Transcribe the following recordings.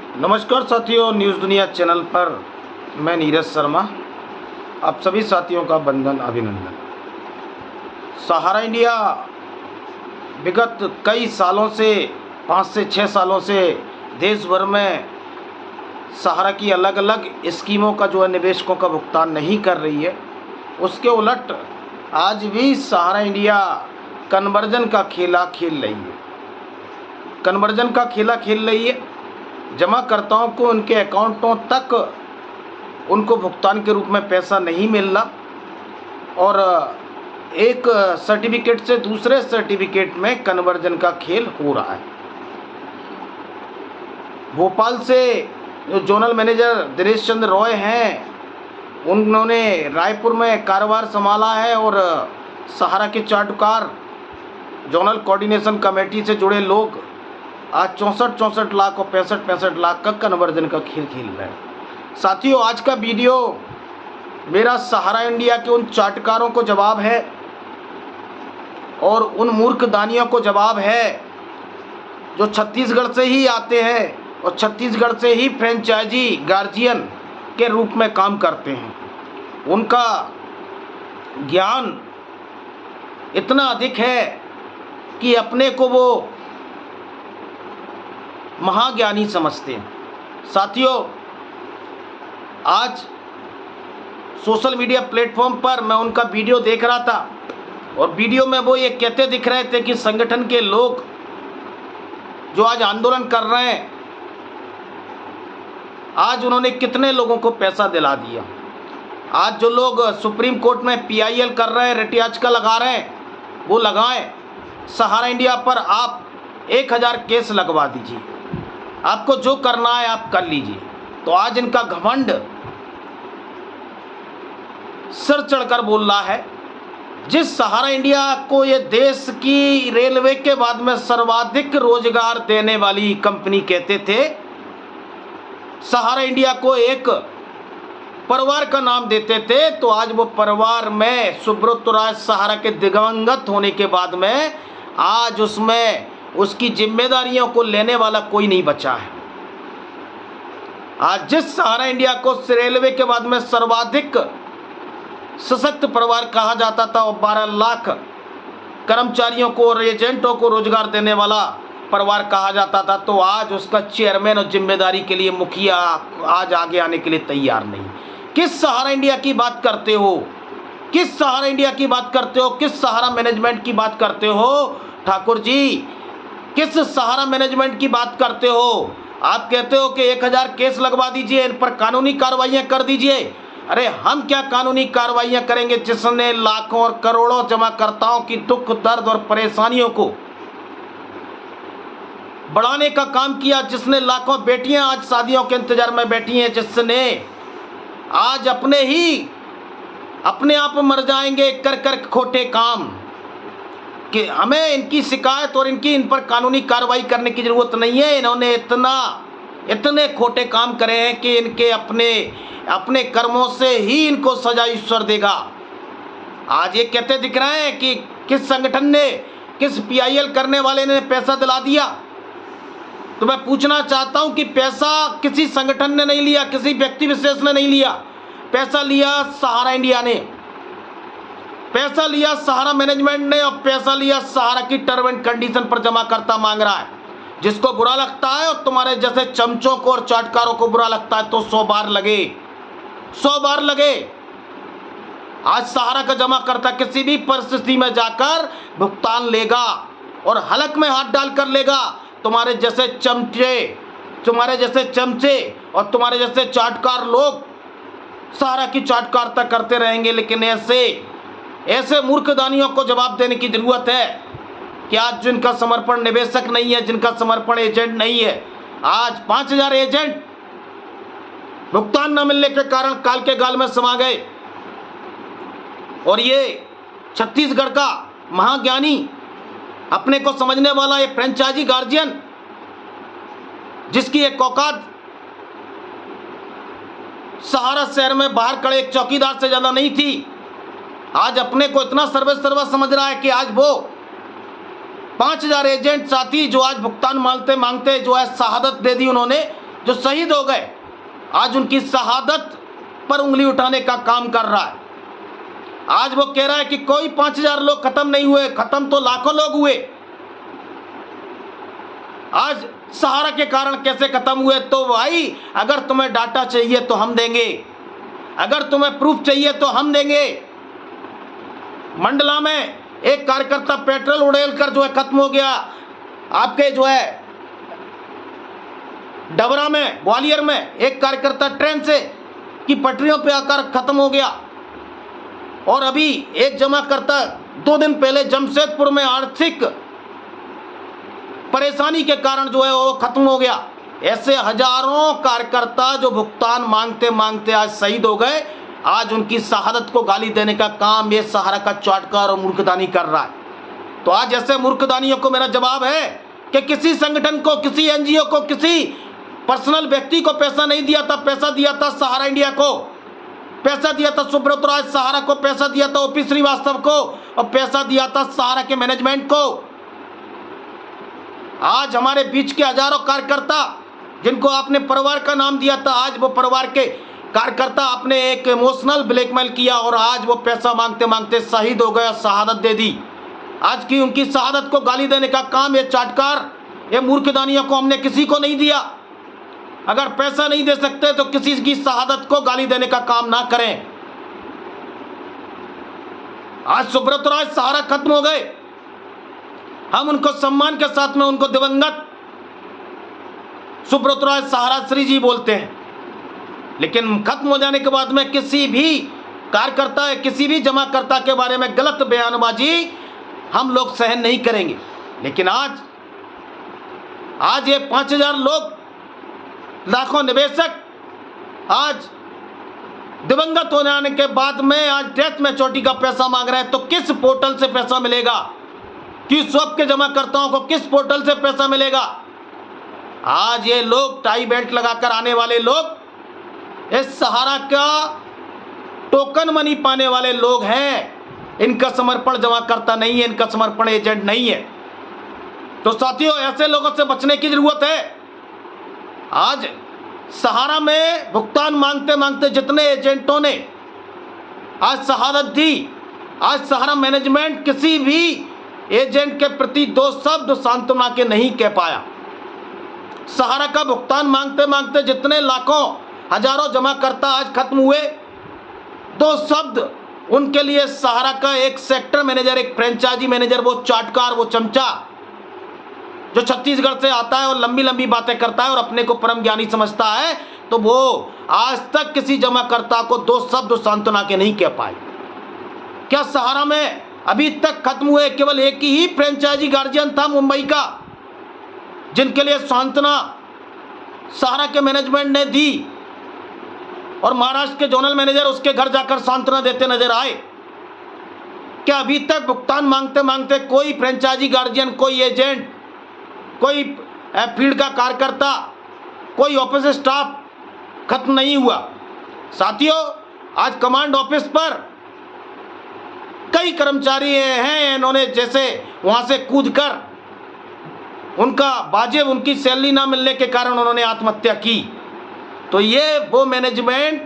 नमस्कार साथियों, न्यूज़ दुनिया चैनल पर मैं नीरज शर्मा आप सभी साथियों का बंधन अभिनंदन। सहारा इंडिया विगत कई सालों से 5 से 6 सालों से देश भर में सहारा की अलग अलग स्कीमों का जो है निवेशकों का भुगतान नहीं कर रही है। उसके उलट आज भी सहारा इंडिया कन्वर्जन का खेला खेल रही है। कन्वर्जन का खेला खेल रही है। जमाकर्ताओं को उनके अकाउंटों तक उनको भुगतान के रूप में पैसा नहीं मिल रहा और एक सर्टिफिकेट से दूसरे सर्टिफिकेट में कन्वर्जन का खेल हो रहा है। भोपाल से जो जोनल मैनेजर दिनेश चंद्र रॉय हैं, उन्होंने रायपुर में कारोबार संभाला है और सहारा के चार्टकार जोनल कोऑर्डिनेशन कमेटी से जुड़े लोग आज 64 लाख और 65 लाख का कन्वर्जन का खेल खेल रहे हैं। साथियों, आज का वीडियो मेरा सहारा इंडिया के उन चाटकारों को जवाब है और उन मूर्ख दानियों को जवाब है जो छत्तीसगढ़ से ही आते हैं और छत्तीसगढ़ से ही फ्रेंचाइजी गार्जियन के रूप में काम करते हैं। उनका ज्ञान इतना अधिक है कि अपने को वो महाज्ञानी समझते हैं। साथियों, आज सोशल मीडिया प्लेटफॉर्म पर मैं उनका वीडियो देख रहा था और वीडियो में वो ये कहते दिख रहे थे कि संगठन के लोग जो आज आंदोलन कर रहे हैं, आज उन्होंने कितने लोगों को पैसा दिला दिया। आज जो लोग सुप्रीम कोर्ट में PIL कर रहे हैं, रिट याचिका लगा रहे हैं, वो लगाएं। सहारा इंडिया पर आप 1000 केस लगवा दीजिए, आपको जो करना है आप कर लीजिए। तो आज इनका घमंड सर चढ़कर बोल रहा है। जिस सहारा इंडिया को ये देश की रेलवे के बाद में सर्वाधिक रोजगार देने वाली कंपनी कहते थे, सहारा इंडिया को एक परिवार का नाम देते थे, तो आज वो परिवार में सुब्रत राय सहारा के दिवंगत होने के बाद में आज उसमें उसकी जिम्मेदारियों को लेने वाला कोई नहीं बचा है। आज जिस सहारा इंडिया को रेलवे के बाद में सर्वाधिक सशक्त परिवार कहा जाता था और 12 लाख कर्मचारियों को और एजेंटों को रोजगार देने वाला परिवार कहा जाता था, तो आज उसका चेयरमैन और जिम्मेदारी के लिए मुखिया आज आगे आने के लिए तैयार नहीं। किस सहारा इंडिया की बात करते हो? किस सहारा इंडिया की बात करते हो? किस सहारा मैनेजमेंट की बात करते हो ठाकुर जी? किस सहारा मैनेजमेंट की बात करते हो? आप कहते हो कि 1000 केस लगवा दीजिए, इन पर कानूनी कार्रवाइयां कर दीजिए। अरे हम क्या कानूनी कार्रवाइयां करेंगे जिसने लाखों और करोड़ों जमाकर्ताओं की दुख दर्द और परेशानियों को बढ़ाने का काम किया, जिसने लाखों बेटियां आज शादियों के इंतजार में बैठी हैं, जिसने आज अपने आप मर जाएंगे कर कर खोटे काम, कि हमें इनकी शिकायत और इन पर कानूनी कार्रवाई करने की ज़रूरत नहीं है। इन्होंने इतने खोटे काम करे हैं कि इनके अपने कर्मों से ही इनको सजा ईश्वर देगा। आज ये कहते दिख रहे हैं कि किस संगठन ने, किस PIL करने वाले ने पैसा दिला दिया। तो मैं पूछना चाहता हूं कि पैसा किसी संगठन ने नहीं लिया, किसी व्यक्ति विशेष ने नहीं लिया। पैसा लिया सहारा इंडिया ने, पैसा लिया सहारा मैनेजमेंट ने और पैसा लिया सहारा की टर्म एंड कंडीशन पर जमाकर्ता मांग रहा है। जिसको बुरा लगता है और तुम्हारे जैसे चमचों को और चाटकारों को बुरा लगता है तो 100 बार लगे, 100 बार लगे। आज सहारा का जमाकर्ता किसी भी परिस्थिति में जाकर भुगतान लेगा और हलक में हाथ डालकर लेगा। तुम्हारे जैसे चमचे और तुम्हारे जैसे चाटकार लोग सहारा की चाटकारता करते रहेंगे, लेकिन ऐसे मूर्खदानियों को जवाब देने की जरूरत है कि आज जिनका समर्पण निवेशक नहीं है, जिनका समर्पण एजेंट नहीं है, आज 5000 एजेंट भुगतान न मिलने के कारण काल के गाल में समा गए और ये छत्तीसगढ़ का महाज्ञानी, अपने को समझने वाला ये फ्रेंचाइजी गार्जियन, जिसकी एक औकात सहारा शहर में बाहर खड़े एक चौकीदार से ज्यादा नहीं थी, आज अपने को इतना सर्वा समझ रहा है कि आज वो 5000 एजेंट साथी जो आज भुगतान मांगते जो है शहादत दे दी उन्होंने, जो शहीद हो गए, आज उनकी शहादत पर उंगली उठाने का काम कर रहा है। आज वो कह रहा है कि कोई 5,000 लोग खत्म नहीं हुए, खत्म तो लाखों लोग हुए। आज सहारा के कारण कैसे खत्म हुए? तो भाई अगर तुम्हें डाटा चाहिए तो हम देंगे, अगर तुम्हें प्रूफ चाहिए तो हम देंगे। मंडला में एक कार्यकर्ता पेट्रोल उड़ेलकर जो है खत्म हो गया, आपके जो है डबरा में, ग्वालियर में एक कार्यकर्ता ट्रेन से की पटरियों पे आकर खत्म हो गया। और अभी एक जमाकर्ता 2 दिन पहले जमशेदपुर में आर्थिक परेशानी के कारण जो है वो खत्म हो गया। ऐसे हजारों कार्यकर्ता जो भुगतान मांगते मांगते आज शहीद हो गए, आज उनकी शहादत को गाली देने का काम ये सहारा का चाटकार और मूर्खदानी कर रहा है। तो आज ऐसे मूर्खदानियों को मेरा जवाब है कि किसी संगठन को, किसी एनजीओ को, किसी पर्सनल व्यक्ति को पैसा नहीं दिया था, पैसा दिया था सहारा इंडिया को, पैसा दिया था सुब्रत राज सहारा को, पैसा दिया था ओपी श्रीवास्तव को, और पैसा दिया था सहारा के मैनेजमेंट को। आज हमारे बीच के हजारों कार्यकर्ता जिनको आपने परिवार का नाम दिया था, आज वो परिवार के कार्यकर्ता आपने एक इमोशनल ब्लैकमेल किया और आज वो पैसा मांगते मांगते शहीद हो गए, शहादत दे दी। आज की उनकी शहादत को गाली देने का काम ये चाटकार, ये मूर्खदानियों को हमने किसी को नहीं दिया। अगर पैसा नहीं दे सकते तो किसी की शहादत को गाली देने का काम ना करें। आज सुब्रत राज सहारा खत्म हो गए, हम उनको सम्मान के साथ में उनको दिवंगत सुब्रत राज सहारा श्री जी बोलते हैं, लेकिन खत्म हो जाने के बाद में किसी भी कार्यकर्ता, किसी भी जमाकर्ता के बारे में गलत बयानबाजी हम लोग सहन नहीं करेंगे। लेकिन आज ये 5,000 लोग, लाखों निवेशक आज दिवंगत हो जाने के बाद में आज डेथ मैच्योरिटी का पैसा मांग रहे हैं, तो किस पोर्टल से पैसा मिलेगा? किस सब के जमाकर्ताओं को किस पोर्टल से पैसा मिलेगा? आज ये लोग टाई बेल्ट लगाकर आने वाले लोग इस सहारा का टोकन मनी पाने वाले लोग हैं, इनका समर्पण जमाकर्ता नहीं है, इनका समर्पण एजेंट नहीं है। तो साथियों, ऐसे लोगों से बचने की जरूरत है। आज सहारा में भुगतान मांगते मांगते जितने एजेंटों ने आज शहादत दी, आज सहारा मैनेजमेंट किसी भी एजेंट के प्रति 2 शब्द सांत्वना के नहीं कह पाया। सहारा का भुगतान मांगते मांगते जितने लाखों हजारों जमाकर्ता आज खत्म हुए, 2 शब्द उनके लिए सहारा का एक सेक्टर मैनेजर, एक फ्रेंचाइजी मैनेजर, वो चाटकार, वो चमचा जो छत्तीसगढ़ से आता है और लंबी लंबी बातें करता है और अपने को परम ज्ञानी समझता है, तो वो आज तक किसी जमाकर्ता को 2 शब्द सांत्वना के नहीं कह पाए। क्या सहारा में अभी तक खत्म हुए केवल एक ही फ्रेंचाइजी गार्जियन था मुंबई का, जिनके लिए सांत्वना सहारा के मैनेजमेंट ने दी और महाराष्ट्र के जोनल मैनेजर उसके घर जाकर सांत्वना देते नजर आए? क्या अभी तक भुगतान मांगते मांगते कोई फ्रेंचाइजी गार्जियन, कोई एजेंट, कोई फील्ड का कार्यकर्ता, कोई ऑफिस स्टाफ खत्म नहीं हुआ? साथियों, आज कमांड ऑफिस पर कई कर्मचारी हैं, इन्होंने जैसे वहां से कूदकर उनका वाजिब उनकी सैलरी ना मिलने के कारण उन्होंने आत्महत्या की। तो ये वो मैनेजमेंट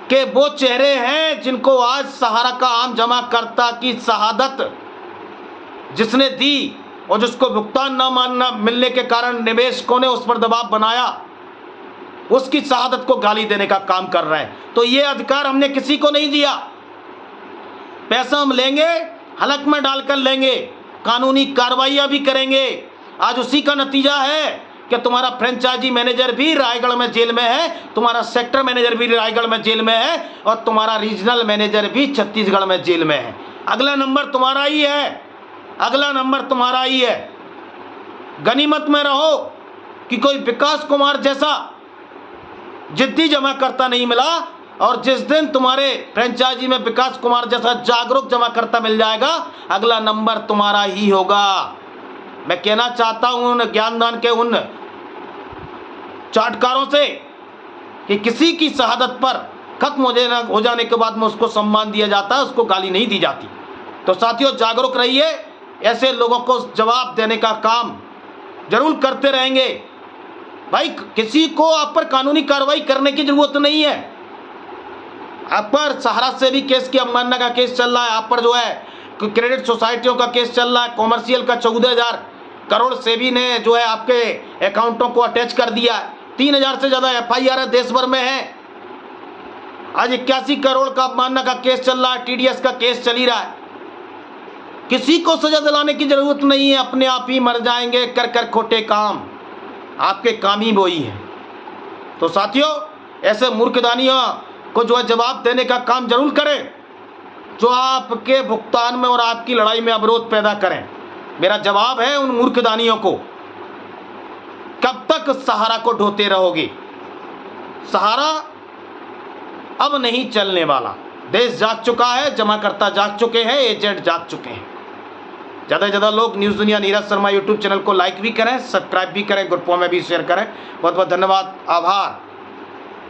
के वो चेहरे हैं जिनको आज सहारा का आम जमाकर्ता की शहादत जिसने दी और जिसको भुगतान न मिलने के कारण निवेशकों ने उस पर दबाव बनाया, उसकी शहादत को गाली देने का काम कर रहा है। तो ये अधिकार हमने किसी को नहीं दिया। पैसा हम लेंगे, हलक में डालकर लेंगे, कानूनी कार्रवाइयां भी करेंगे। आज उसी का नतीजा है कि तुम्हारा फ्रेंचाइजी मैनेजर भी रायगढ़ में जेल में है, तुम्हारा सेक्टर मैनेजर भी रायगढ़ में जेल में है और तुम्हारा रीजनल मैनेजर भी छत्तीसगढ़ में जेल में है। अगला नंबर तुम्हारा ही है, अगला नंबर तुम्हारा ही है। गनीमत में रहो कि कोई विकास कुमार जैसा जिद्दी जमाकर्ता नहीं मिला, और जिस दिन तुम्हारे फ्रेंचाइजी में विकास कुमार जैसा जागरूक जमाकर्ता मिल जाएगा, अगला नंबर तुम्हारा ही होगा। मैं कहना चाहता हूं उन ज्ञानदान के उन चाटकारों से कि किसी की शहादत पर खत्म हो जाने के बाद में उसको सम्मान दिया जाता है, उसको गाली नहीं दी जाती। तो साथियों, जागरूक रहिए, ऐसे लोगों को जवाब देने का काम जरूर करते रहेंगे। भाई किसी को आप पर कानूनी कार्रवाई करने की जरूरत नहीं है। आप पर सहारा से भी केस की अवमानना का केस चल रहा है, आप पर जो है क्रेडिट सोसाइटियों का केस चल रहा है, कॉमर्शियल का 14,000 करोड़ सेबी ने जो है आपके अकाउंटों को अटैच कर दिया है। 3,000 से ज्यादा FIR है देश भर में है। आज 81 करोड़ का अवमानना का केस चल रहा है, TDS का केस चल ही रहा है। किसी को सजा दिलाने की जरूरत नहीं है, अपने आप ही मर जाएंगे कर कर खोटे काम। आपके काम ही वही है। तो साथियों, ऐसे मूर्खदानियों को जो है जवाब देने का काम जरूर करें जो आपके भुगतान में और आपकी लड़ाई में अवरोध पैदा करें। मेरा जवाब है उन मूर्खदानियों को, कब तक सहारा को ढोते रहोगे? सहारा अब नहीं चलने वाला। देश जाग चुका है, जमाकर्ता जाग चुके हैं, एजेंट जाग चुके हैं। ज़्यादा से ज़्यादा लोग न्यूज़ दुनिया नीरज शर्मा यूट्यूब चैनल को लाइक भी करें, सब्सक्राइब भी करें, ग्रुपों में भी शेयर करें। बहुत बहुत धन्यवाद, आभार।